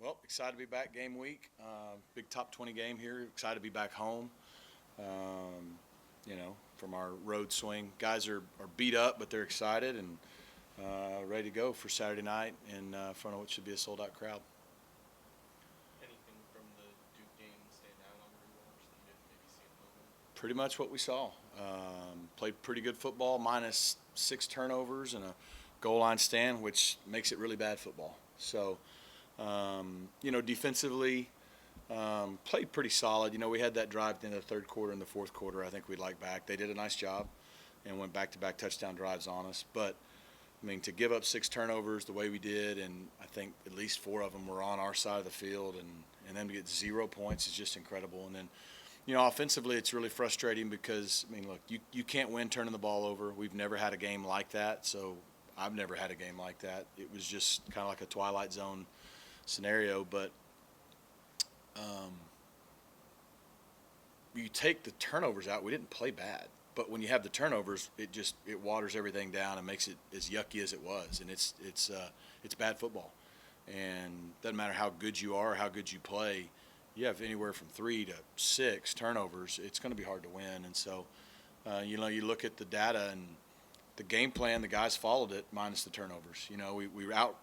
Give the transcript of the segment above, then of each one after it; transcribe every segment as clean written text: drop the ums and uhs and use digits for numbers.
Well, excited to be back game week. Big top 20 game here. Excited to be back home. From our road swing. Guys are beat up, but they're excited and ready to go for Saturday night in front of what should be a sold out crowd. Anything from the Duke game stand out on your watch that you didn't maybe see in the moment? Pretty much what we saw. Played pretty good football, minus 6 turnovers and a goal line stand, which makes it really bad football. So, defensively, played pretty solid. We had that drive in the third quarter and the fourth quarter. I think we liked back. They did a nice job and went back-to-back touchdown drives on us. But, to give up 6 turnovers the way we did, and I think at least 4 of them were on our side of the field, and then to get 0 points is just incredible. And then, offensively, it's really frustrating because, look, you can't win turning the ball over. We've never had a game like that, so I've never had a game like that. It was just kind of like a Twilight Zone scenario, but you take the turnovers out, we didn't play bad. But when you have the turnovers, it waters everything down and makes it as yucky as it was, and it's bad football. And doesn't matter how good you are or how good you play, you have anywhere from 3 to 6 turnovers, it's going to be hard to win. And so, you look at the data and the game plan, the guys followed it minus the turnovers.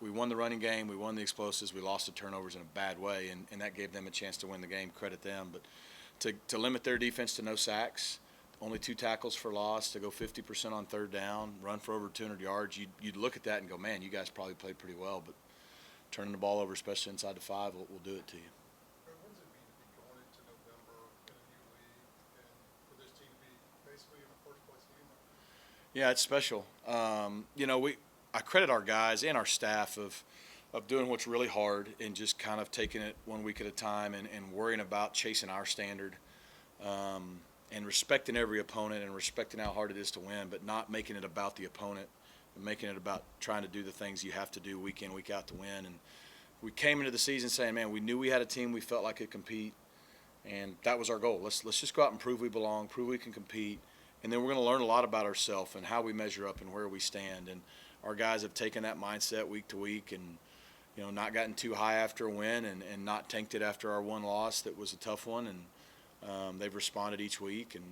We won the running game, we won the explosives, we lost the turnovers in a bad way, and that gave them a chance to win the game. Credit them. But to limit their defense to no sacks, only 2 tackles for loss, to go 50% on third down, run for over 200 yards, you'd look at that and go, man, you guys probably played pretty well. But turning the ball over, especially inside the 5, will do it to you. What does it mean to be going into November in a new league and for this team to be basically in a first place game? Yeah, it's special. I credit our guys and our staff of doing what's really hard and just kind of taking it 1 week at a time and worrying about chasing our standard, and respecting every opponent and respecting how hard it is to win, but not making it about the opponent and making it about trying to do the things you have to do week in, week out to win. And we came into the season saying, man, we knew we had a team we felt like could compete, and that was our goal. Let's just go out and prove we belong, prove we can compete, and then we're going to learn a lot about ourselves and how we measure up and where we stand. And our guys have taken that mindset week to week and, not gotten too high after a win and not tanked it after our one loss that was a tough one. And they've responded each week. And,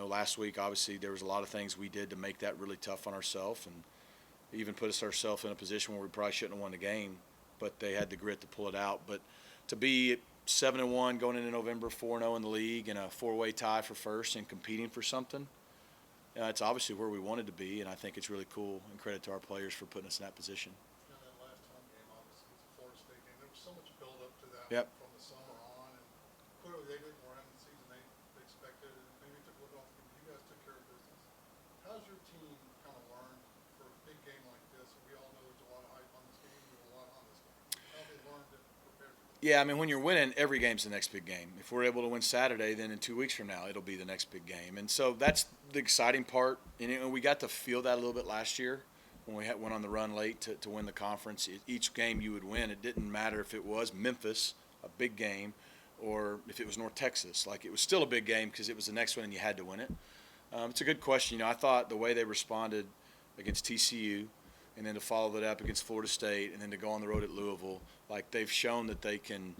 last week, obviously, there was a lot of things we did to make that really tough on ourselves and even put ourselves in a position where we probably shouldn't have won the game, but they had the grit to pull it out. But to be 7-1 going into November, 4-0 in the league, and a 4-way tie for first and competing for something, it's obviously where we wanted to be, and I think it's really cool, and credit to our players for putting us in that position. That last home game, obviously, was the Florida State game. There was so much build-up to that Yep. from the summer on, and clearly they didn't run the season they expected, and maybe it took a little off. You guys took care of business. How's your team kind of learned for a big game like this? We all know there's a lot of hype on this game, there's a lot on this game. How have they learned to prepare for this? Yeah, when you're winning, every game's the next big game. If we're able to win Saturday, then in 2 weeks from now, it'll be the next big game. And so that's the exciting part. And we got to feel that a little bit last year when we went on the run late to win the conference. Each game you would win, it didn't matter if it was Memphis, a big game, or if it was North Texas. Like, it was still a big game because it was the next one and you had to win it. It's a good question. I thought the way they responded against TCU, and then to follow that up against Florida State, and then to go on the road at Louisville, like, they've shown that they can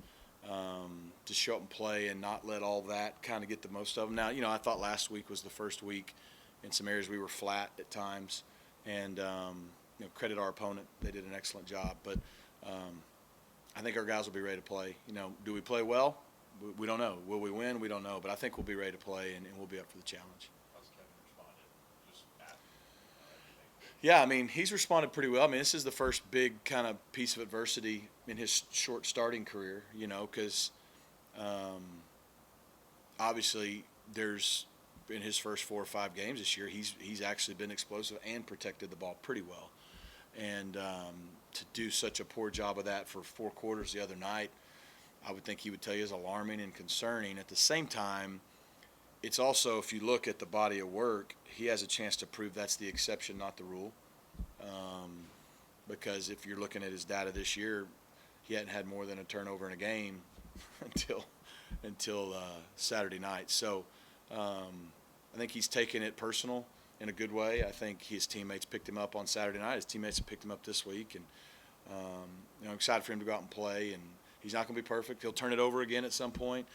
just show up and play and not let all that kind of get the most of them. Now, I thought last week was the first week in some areas we were flat at times, and credit our opponent. They did an excellent job. But I think our guys will be ready to play. Do we play well? We don't know. Will we win? We don't know. But I think we'll be ready to play, and we'll be up for the challenge. How's Kevin responded? Just after Yeah, everything. he's responded pretty well. This is the first big kind of piece of adversity in his short starting career, because obviously there's in his first 4 or 5 games this year, he's actually been explosive and protected the ball pretty well. And to do such a poor job of that for 4 quarters the other night, I would think he would tell you is alarming and concerning. At the same time, it's also, if you look at the body of work, he has a chance to prove that's the exception, not the rule. Because if you're looking at his data this year, he hadn't had more than a turnover in a game until Saturday night. So I think he's taken it personal in a good way. I think his teammates picked him up on Saturday night. His teammates have picked him up this week, and I'm excited for him to go out and play. And He's not going to be perfect. He'll turn it over again at some point.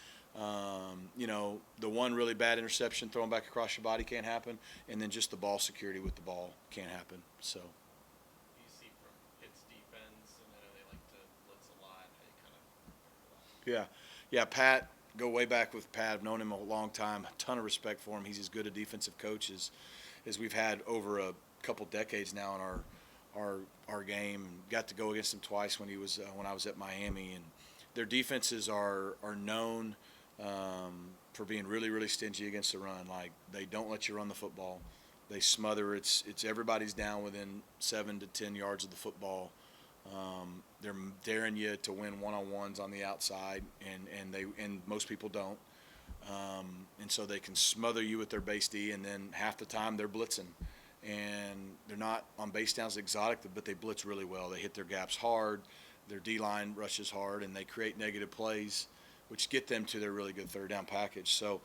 You know, the one really bad interception thrown back across your body can't happen, and then just the ball security with the ball can't happen. So. You see from Pitt's defense, and I know they like to blitz a lot. How you kind of Yeah, Pat. Go way back with Pat. I've known him a long time. A ton of respect for him. He's as good a defensive coach as we've had over a couple decades now in our game. Got to go against him twice when I was at Miami, and their defenses are known for being really, really stingy against the run. Like, they don't let you run the football. They smother. It's everybody's down within 7 to 10 yards of the football. They're daring you to win one-on-ones on the outside, and most people don't. And so they can smother you with their base D, and then half the time they're blitzing. And they're not on base downs exotic, but they blitz really well. They hit their gaps hard. Their D-line rushes hard, and they create negative plays, which get them to their really good third down package. So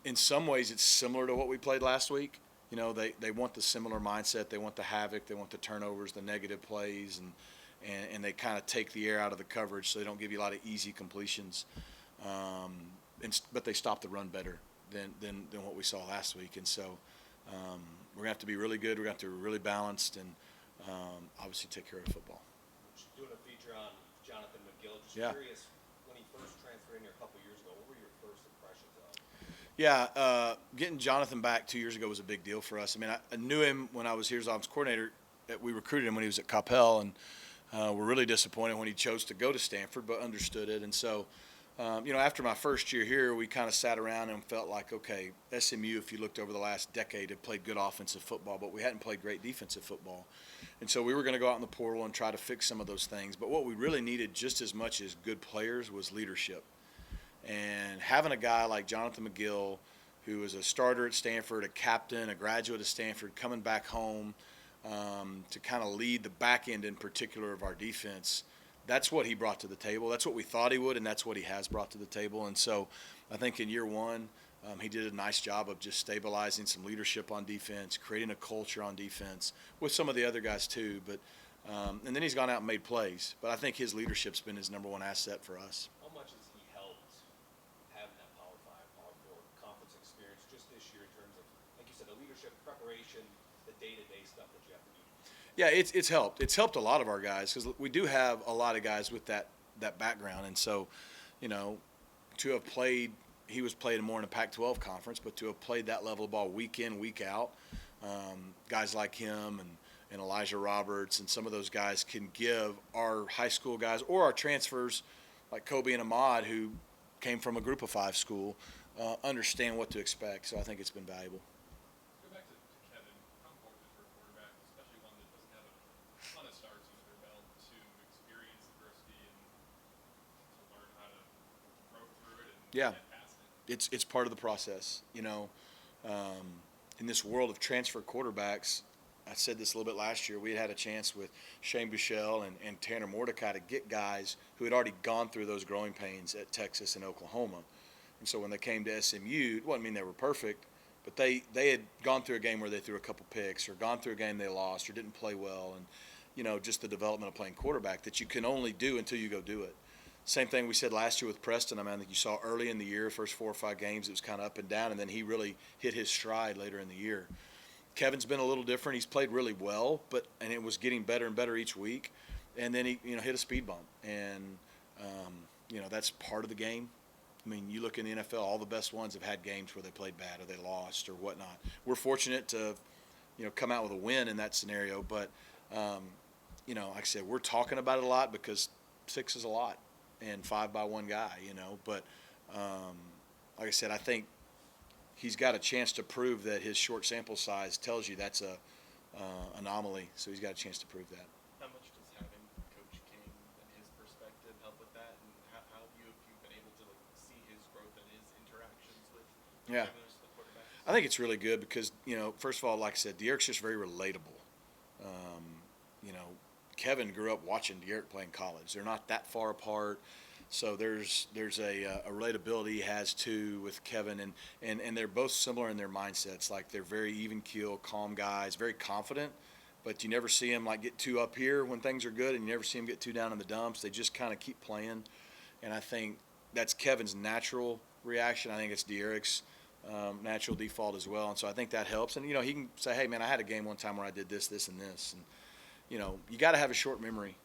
in some ways it's similar to what we played last week. You know, they want the similar mindset. They want the havoc. They want the turnovers, the negative plays, and they kind of take the air out of the coverage so they don't give you a lot of easy completions. But they stop the run better than what we saw last week. And so we're going to have to be really good. We're going to have to be really balanced and obviously take care of the football. Doing a feature on Jonathan McGill. Just Yeah. curious, when he first transferred in here a couple years ago, what were your first impressions of him? Yeah, getting Jonathan back 2 years ago was a big deal for us. I mean, I knew him when I was here as offensive coordinator. We recruited him when he was at Coppell, and we're really disappointed when he chose to go to Stanford, but understood it. And so, you know, after my first year here, we kind of sat around and felt like, okay, SMU, if you looked over the last decade, had played good offensive football, but we hadn't played great defensive football. And so we were going to go out in the portal and try to fix some of those things. But what we really needed just as much as good players was leadership. And having a guy like Jonathan McGill, who was a starter at Stanford, a captain, a graduate of Stanford, coming back home to kind of lead the back end in particular of our defense, that's what he brought to the table. That's what we thought he would, and that's what he has brought to the table. And so I think in year one, he did a nice job of just stabilizing some leadership on defense, creating a culture on defense with some of the other guys too. But and then he's gone out and made plays. But I think his leadership's been his number one asset for us. How much has he helped having that Power 5, Power 4 conference experience just this year in terms of, like you said, the leadership, preparation, the day-to-day stuff that you have to do? Yeah, it's helped. It's helped a lot of our guys because we do have a lot of guys with that background. And so, you know, to have played, he was playing more in a Pac-12 conference, but to have played that level of ball week in, week out, guys like him and Elijah Roberts and some of those guys can give our high school guys or our transfers like Kobe and Ahmad, who came from a group of 5 school, understand what to expect. So I think it's been valuable. Go back to Kevin. How important is for a quarterback, especially one that doesn't have a ton of starts under their belt, to experience adversity and to learn how to grow through it and Yeah. get past it? It's part of the process, you know. In this world of transfer quarterbacks, I said this a little bit last year, we had a chance with Shane Buechele and Tanner Mordecai to get guys who had already gone through those growing pains at Texas and Oklahoma. And so when they came to SMU, it wouldn't mean they were perfect, but they had gone through a game where they threw a couple picks or gone through a game they lost or didn't play well, and, you know, just the development of playing quarterback that you can only do until you go do it. Same thing we said last year with Preston. I mean, I think you saw early in the year, first 4 or 5 games, it was kind of up and down, and then he really hit his stride later in the year. Kevin's been a little different. He's played really well, and it was getting better and better each week. And then he, you know, hit a speed bump, and you know, that's part of the game. I mean, you look in the NFL, all the best ones have had games where they played bad or they lost or whatnot. We're fortunate to, you know, come out with a win in that scenario, but you know, like I said, we're talking about it a lot because 6 is a lot and 5 by 1 guy, you know. But like I said, I think he's got a chance to prove that his short sample size tells you that's a anomaly. So he's got a chance to prove that. How much does having Coach King and his perspective help with that? And how have you, if you've been able to see his growth and his interactions with Yeah. the quarterbacks? I think it's really good because, you know, first of all, like I said, De'Eric's just very relatable. You know, Kevin grew up watching De'Eric play in college. They're not that far apart. So there's a relatability he has too with Kevin, and they're both similar in their mindsets. Like, they're very even keel, calm guys, very confident, but you never see them like get too up here when things are good, and you never see them get too down in the dumps. They just kind of keep playing. And I think that's Kevin's natural reaction. I think it's De'Eric's natural default as well. And so I think that helps. And, he can say, hey, man, I had a game one time where I did this, this, and this. And, you got to have a short memory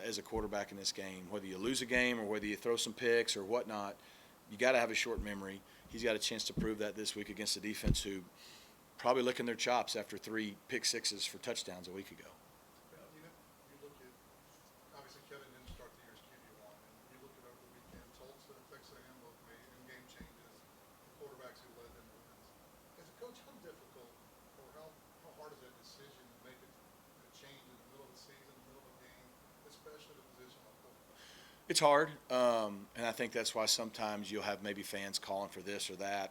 as a quarterback in this game. Whether you lose a game or whether you throw some picks or whatnot, you got to have a short memory. He's got a chance to prove that this week against a defense who probably licking their chops after 3 pick sixes for touchdowns a week ago. Well, you look at, obviously Kevin didn't start the year as QB1, and you look at over the weekend, Tulsa, Texas A&M both made in-game changes, the quarterbacks who led them to wins. As a coach, how difficult or how hard is that decision to make a change in the middle of the season, in the middle of a game, especially the position of quarterback? It's hard, and I think that's why sometimes you'll have maybe fans calling for this or that,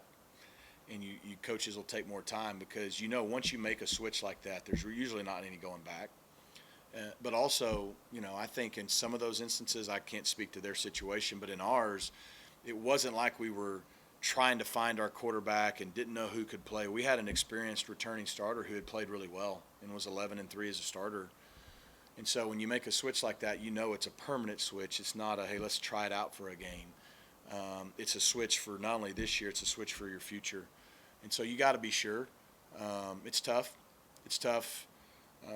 and you coaches will take more time because once you make a switch like that, there's usually not any going back. But also, I think in some of those instances, I can't speak to their situation, but in ours, it wasn't like we were trying to find our quarterback and didn't know who could play. We had an experienced returning starter who had played really well and was 11-3 as a starter. And so when you make a switch like that, it's a permanent switch. It's not a, hey, let's try it out for a game. It's a switch for not only this year, it's a switch for your future. And so you got to be sure. It's tough. It's tough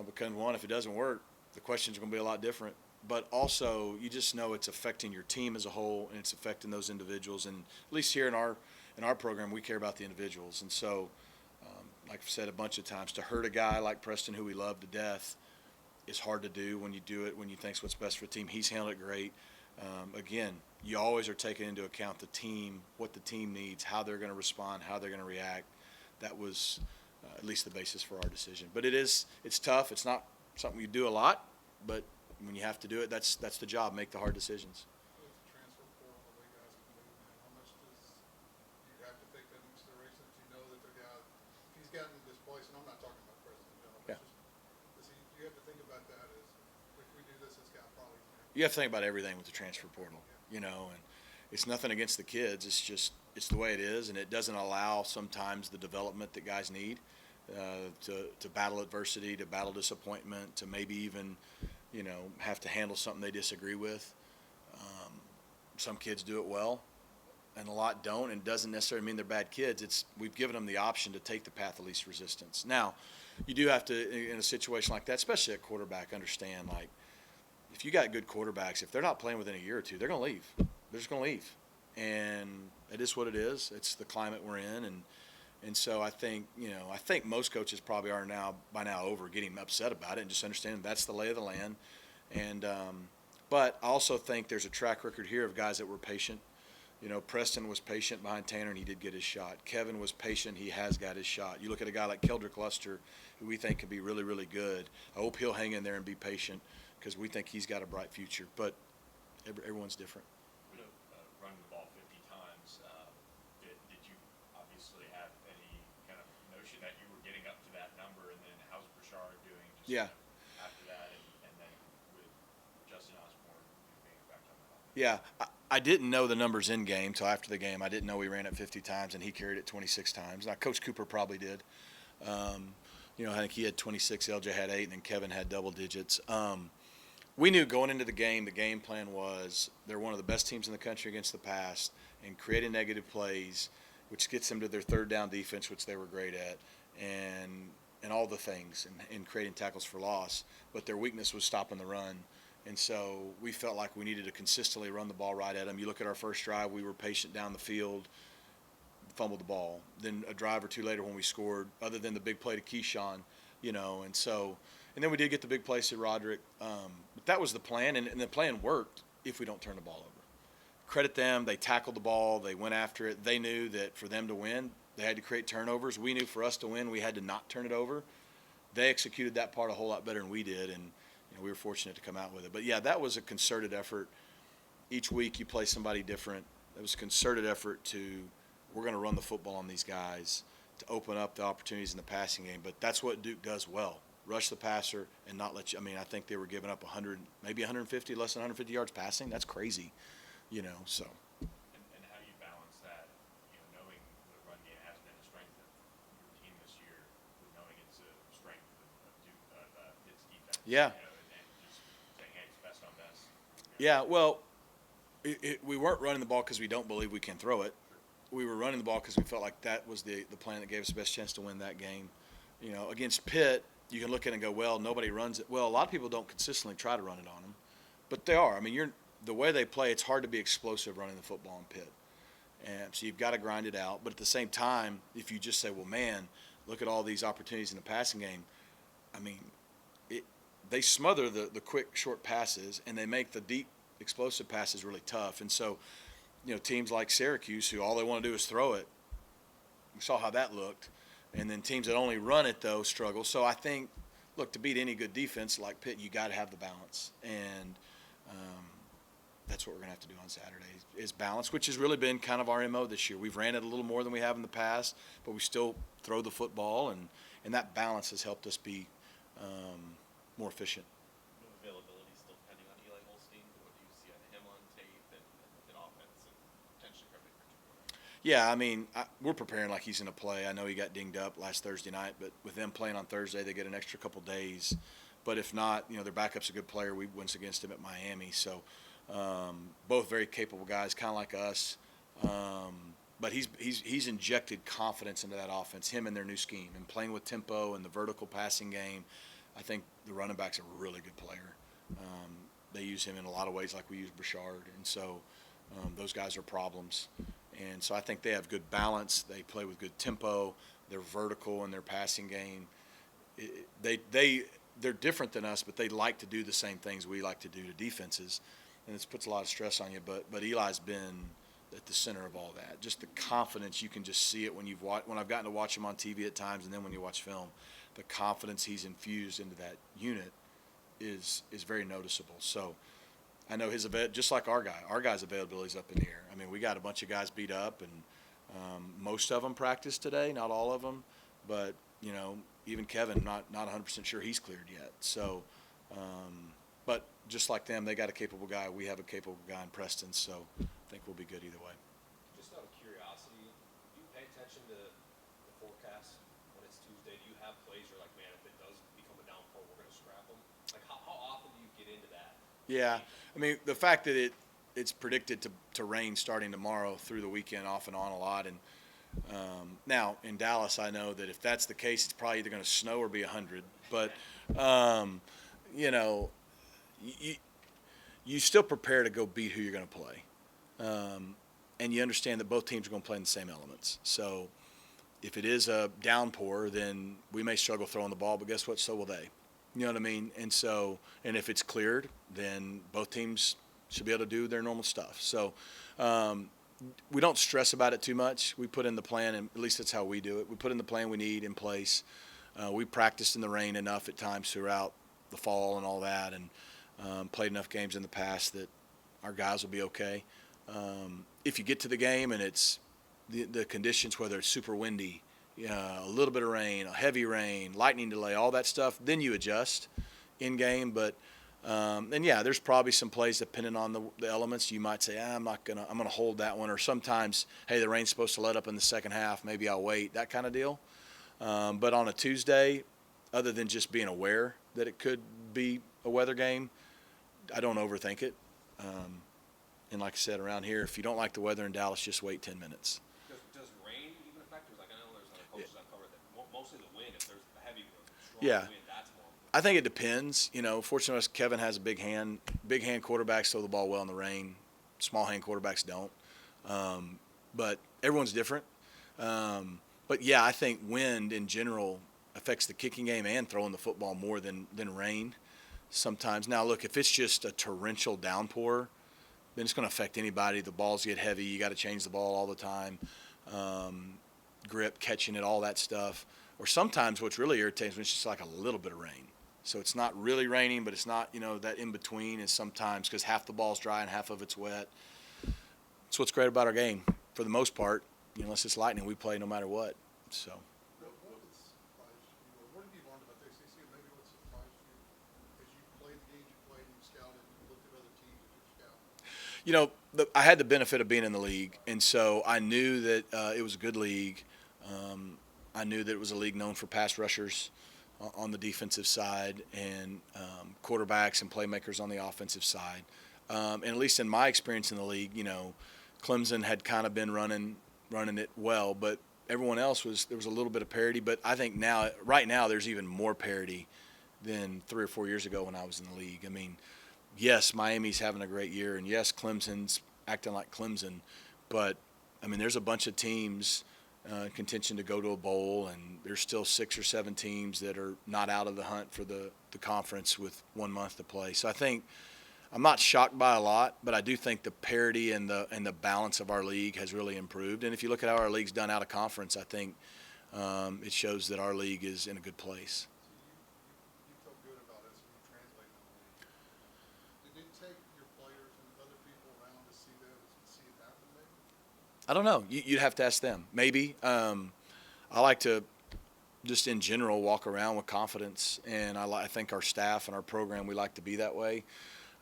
because, one, if it doesn't work, the questions are going to be a lot different. But also, you just know it's affecting your team as a whole, and it's affecting those individuals. And at least here in our program, we care about the individuals. And so, like I've said a bunch of times, to hurt a guy like Preston, who we love to death, is hard to do when you do it, when you think what's best for the team. He's handled it great. Again, you always are taking into account the team, what the team needs, how they're going to respond, how they're going to react. That was at least the basis for our decision. But it's tough. It's not something you do a lot, but when you have to do it, that's the job, make the hard decisions. With the transfer portal, the way guys can move now, how much do you have to take that into consideration that you know that the guy, if he's gotten displaced, and I'm not talking about Preston in general, but Yeah. do you have to think about that as, if we do this guy probably can't. You have to think about everything with the transfer portal, and it's nothing against the kids. It's the way it is, and it doesn't allow sometimes the development that guys need to battle adversity, to battle disappointment, to maybe even, have to handle something they disagree with. Some kids do it well, and a lot don't, and it doesn't necessarily mean they're bad kids. We've given them the option to take the path of least resistance. Now, you do have to, in a situation like that, especially at quarterback, understand, like, if you got good quarterbacks, if they're not playing within a year or two, they're going to leave. They're just going to leave. And it is what it is. It's the climate we're in. And so I think most coaches probably are by now over getting upset about it and just understanding that's the lay of the land. And but I also think there's a track record here of guys that were patient. Preston was patient behind Tanner, and he did get his shot. Kevin was patient. He has got his shot. You look at a guy like Keldrick Luster, who we think can be really, really good. I hope he'll hang in there and be patient because we think he's got a bright future. But everyone's different. Running the ball 50 times, did you obviously have any kind of notion that you were getting up to that number? And then how's Brashard doing Yeah. after that? And then with Justin Osborne being back on the offense? Yeah, I didn't know the numbers in game till after the game. I didn't know we ran it 50 times, and he carried it 26 times. Now, Coach Cooper probably did. I think he had 26, LJ had 8, and then Kevin had double digits. We knew going into the game plan was they're one of the best teams in the country against the pass and creating negative plays, which gets them to their third down defense, which they were great at, and all the things, and creating tackles for loss. But their weakness was stopping the run. And so we felt like we needed to consistently run the ball right at them. You look at our first drive, we were patient down the field, fumbled the ball. Then a drive or two later when we scored, other than the big play to Keyshawn, and then we did get the big plays to Roderick. But that was the plan, and the plan worked if we don't turn the ball over. Credit them. They tackled the ball. They went after it. They knew that for them to win, they had to create turnovers. We knew for us to win, we had to not turn it over. They executed that part a whole lot better than we did, and we were fortunate to come out with it. But, yeah, that was a concerted effort. Each week you play somebody different. It was a concerted effort we're going to run the football on these guys to open up the opportunities in the passing game. But that's what Duke does well. Rush the passer and not let you – I think they were giving up 100, maybe 150, less than 150 yards passing. That's crazy, so. And how do you balance that, knowing the run game has been a strength of your team this year, with knowing it's a strength of Duke, Pitt's defense? Yeah. And just saying, hey, it's best on best. Yeah, well, we weren't running the ball because we don't believe we can throw it. We were running the ball because we felt like that was the plan that gave us the best chance to win that game. You know, against Pitt, you can look at it and go, well, nobody runs it. Well, a lot of people don't consistently try to run it on them, but they are. I mean, the way they play, it's hard to be explosive running the football in Pitt. And so you've got to grind it out. But at the same time, if you just say, well, man, look at all these opportunities in the passing game, I mean, they smother the quick, short passes, and they make the deep, explosive passes really tough. And so, you know, teams like Syracuse, who all they want to do is throw it, we saw how that looked. And then teams that only run it, though, struggle. So I think, look, to beat any good defense like Pitt, you got to have the balance. And that's what we're going to have to do on Saturday is balance, which has really been kind of our MO this year. We've ran it a little more than we have in the past, but we still throw the football, and that balance has helped us be more efficient. Availability still depending on Eli Holstein. What do you see out of him on tape and offense and potentially covering for two quarters? Yeah, I mean, we're preparing like he's going to play. I know he got dinged up last Thursday night, but with them playing on Thursday, they get an extra couple days. But if not, you know, their backup's a good player. We went against him at Miami. So both very capable guys, kind of like us. But he's injected confidence into that offense, him and their new scheme, and playing with tempo and the vertical passing game. I think the running back's a really good player. They use him in a lot of ways like we use Bouchard. And so those guys are problems. And so I think they have good balance. They play with good tempo. They're vertical in their passing game. They're different than us, but they like to do the same things we like to do to defenses. And it puts a lot of stress on you. But Eli's been at the center of all that. Just the confidence, you can just see it when I've gotten to watch him on TV at times, and then when you watch film, the confidence he's infused into that unit is very noticeable. So I know just like our guy's availability is up in the air. I mean, we got a bunch of guys beat up, and most of them practiced today, not all of them, but you know, even Kevin, not 100% sure he's cleared yet. So, but just like them, they got a capable guy. We have a capable guy in Preston, so I think we'll be good either way. Just out of curiosity, do you pay attention to the forecast when it's Tuesday? Do you have plays you're like, man, if it does become a downpour, we're going to scrap them? Like, how often do you get into that? Yeah, I mean, the fact that it's predicted to rain starting tomorrow through the weekend off and on a lot. And now in Dallas, I know that if that's the case, it's probably either going to snow or be 100. But, you know, you still prepare to go beat who you're going to play. And you understand that both teams are going to play in the same elements. So if it is a downpour, then we may struggle throwing the ball, but guess what? So will they. You know what I mean? And so, and if it's cleared, then both teams should be able to do their normal stuff. So we don't stress about it too much. We put in the plan, and at least that's how we do it. We put in the plan we need in place. We practiced in the rain enough at times throughout the fall and all that, and played enough games in the past that our guys will be okay. If you get to the game and it's the conditions, whether it's super windy, a little bit of rain, a heavy rain, lightning delay, all that stuff, then you adjust in game. But and yeah, there's probably some plays depending on the elements. You might say, I'm gonna hold that one. Or sometimes, hey, the rain's supposed to let up in the second half, maybe I'll wait, that kind of deal. But on a Tuesday, other than just being aware that it could be a weather game, I don't overthink it. And like I said, around here, if you don't like the weather in Dallas, just wait 10 minutes. Does rain even affect it? Like, I know there's other coaches I've covered that mostly the wind. If there's a heavy wind, strong wind, that's more. I think it depends. You know, fortunately, Kevin has a big hand. Big hand quarterbacks throw the ball well in the rain. Small hand quarterbacks don't. But everyone's different. But yeah, I think wind in general affects the kicking game and throwing the football more than rain sometimes. Now, look, if it's just a torrential downpour, then it's going to affect anybody. The balls get heavy. You got to change the ball all the time. Grip, catching it, all that stuff. Or sometimes what's really irritating is when it's just like a little bit of rain. So it's not really raining, but it's not, that in between is sometimes because half the ball's dry and half of it's wet. That's what's great about our game. For the most part, unless it's lightning, we play no matter what. So. What would surprise you, or what have you learned about the ACC, and maybe what surprised you as you played the games you played and you scouted and you looked at other teams that you're scouting? I had the benefit of being in the league, and so I knew that it was a good league. I knew that it was a league known for pass rushers on the defensive side and quarterbacks and playmakers on the offensive side. and at least in my experience in the league, you know, Clemson had kind of been running it well, but everyone else there was a little bit of parity. But I think right now, there's even more parity than 3 or 4 years ago when I was in the league. I mean, yes, Miami's having a great year, and yes, Clemson's acting like Clemson, but I mean, there's a bunch of teams in contention to go to a bowl, and there's still 6 or 7 teams that are not out of the hunt for the conference with 1 month to play. So I think I'm not shocked by a lot, but I do think the parity and the balance of our league has really improved. And if you look at how our league's done out of conference, I think it shows that our league is in a good place. You felt good about it, so you translated the league. Did it take your players and other people around to see it happen, maybe? I don't know. You'd have to ask them. Maybe. I like to just in general walk around with confidence, and I think our staff and our program, we like to be that way.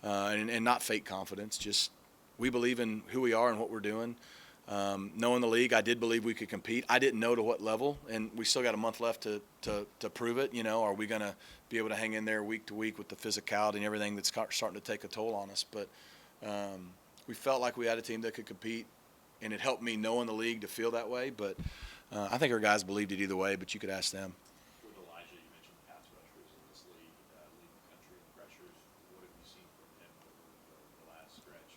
And not fake confidence, just we believe in who we are and what we're doing. Knowing the league, I did believe we could compete. I didn't know to what level, and we still got a month left to prove it. You know, are we going to be able to hang in there week to week with the physicality and everything that's starting to take a toll on us? But we felt like we had a team that could compete, and it helped me knowing the league to feel that way. But I think our guys believed it either way, but you could ask them. With Elijah, you mentioned pass rushers in this league, leading the country in pressures. What have you seen from him over the last stretch?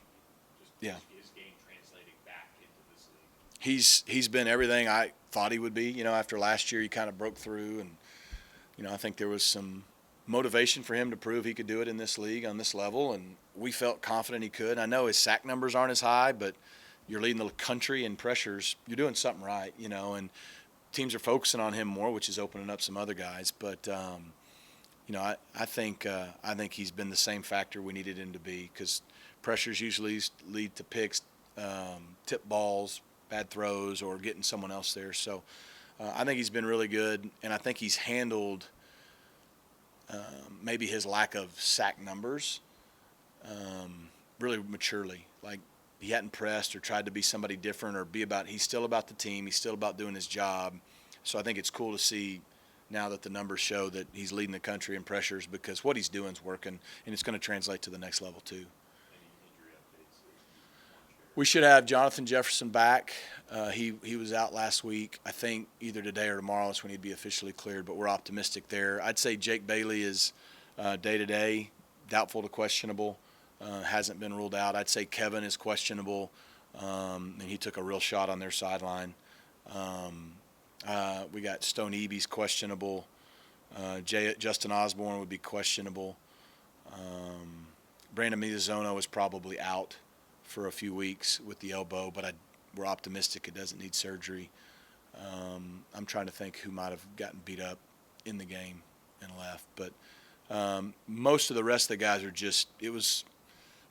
His game translating back into this league. He's been everything I thought he would be. You know, after last year, he kind of broke through, and you know, I think there was some motivation for him to prove he could do it in this league on this level, and we felt confident he could. I know his sack numbers aren't as high, but you're leading the country in pressures, you're doing something right, you know, and teams are focusing on him more, which is opening up some other guys. But, you know, I think he's been the same factor we needed him to be, because pressures usually lead to picks, tip balls, bad throws, or getting someone else there. So I think he's been really good, and I think he's handled maybe his lack of sack numbers really maturely. Like, he hadn't pressed or tried to be somebody different or he's still about the team. He's still about doing his job. So I think it's cool to see now that the numbers show that he's leading the country in pressures, because what he's doing is working, and it's going to translate to the next level too. Any injury updates that you want to share? We should have Jonathan Jefferson back. He was out last week. I think either today or tomorrow is when he'd be officially cleared, but we're optimistic there. I'd say Jake Bailey is day-to-day, doubtful to questionable. Hasn't been ruled out. I'd say Kevin is questionable, and he took a real shot on their sideline. We got Stone Eby's questionable. Justin Osborne would be questionable. Brandon Miyazono is probably out for a few weeks with the elbow, but we're optimistic it doesn't need surgery. I'm trying to think who might have gotten beat up in the game and left, but most of the rest of the guys are just, it was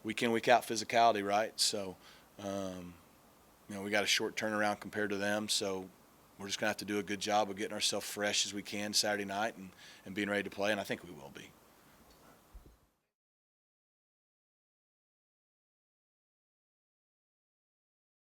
week in, week out physicality, right? So, you know, we got a short turnaround compared to them, so we're just going to have to do a good job of getting ourselves fresh as we can Saturday night and being ready to play, and I think we will be.